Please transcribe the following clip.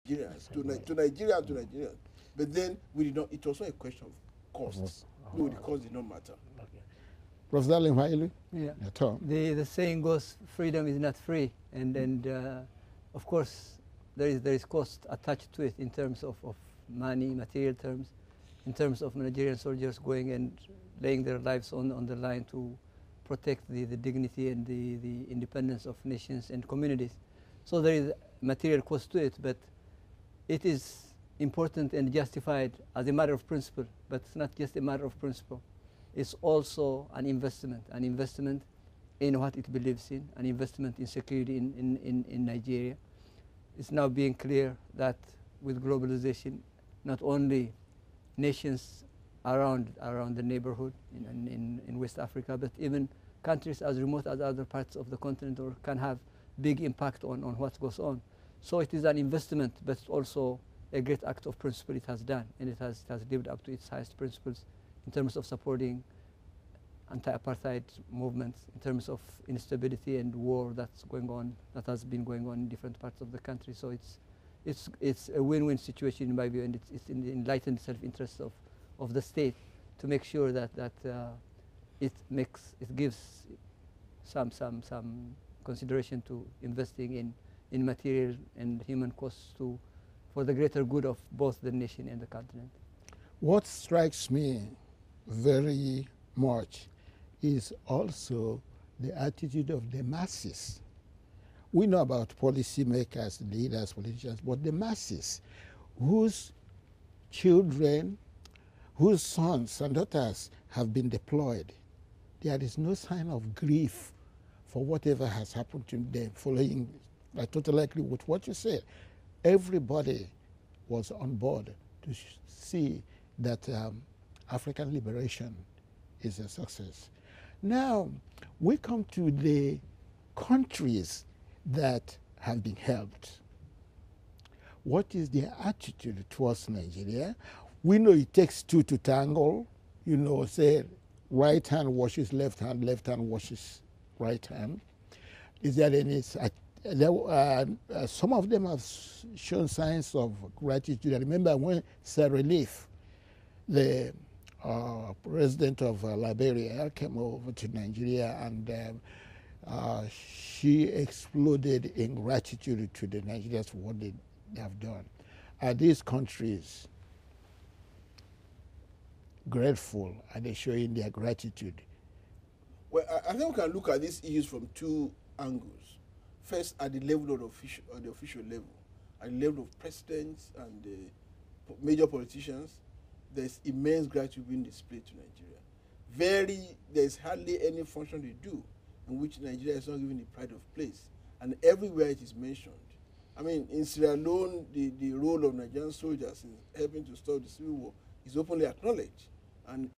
Nigerians, to Nigeria and to Nigerians. But then we did not. It was not a question of costs. No, the cost did not matter. Okay. Professor Limhailu? Yeah. Tom. The saying goes, freedom is not free, and of course there is cost attached to it in terms of money, material terms, in terms of Nigerian soldiers going and laying their lives on the line to protect the dignity and the independence of nations and communities. So there is material cost to it, but it is important and justified as a matter of principle. But it's not just a matter of principle. It's also an investment in what it believes in, an investment in security in Nigeria. It's now being clear that with globalization, not only nations around the neighborhood in West Africa, but even countries as remote as other parts of the continent or can have big impact on what goes on. So it is an investment, but also a great act of principle it has done, and it has lived up to its highest principles in terms of supporting anti-apartheid movements, in terms of instability and war that has been going on in different parts of the country. So it's a win-win situation in my view, and it's in the enlightened self-interest of the state to make sure that it gives some consideration to investing in material and human costs for the greater good of both the nation and the continent. What strikes me very much is also the attitude of the masses. We know about policymakers, leaders, politicians, but the masses whose children, whose sons and daughters have been deployed, there is no sign of grief for whatever has happened to them following. I totally agree with what you said. Everybody was on board to see that African liberation is a success. Now, we come to the countries that have been helped. What is their attitude towards Nigeria? We know it takes two to tangle. You know, say right hand washes left hand washes right hand. Is there any, some of them have shown signs of gratitude. I remember when Sierra Leone, the president of Liberia, came over to Nigeria, and she exploded in gratitude to the Nigerians for what they have done. Are these countries grateful? Are they showing their gratitude? Well, I think we can look at these issues from two angles. First, at the level of the official level, at the level of presidents and major politicians, there's immense gratitude being displayed to Nigeria. There's hardly any function they do in which Nigeria is not given the pride of place, and everywhere it is mentioned. I mean, in Sierra Leone, the role of Nigerian soldiers in helping to stop the civil war is openly acknowledged, and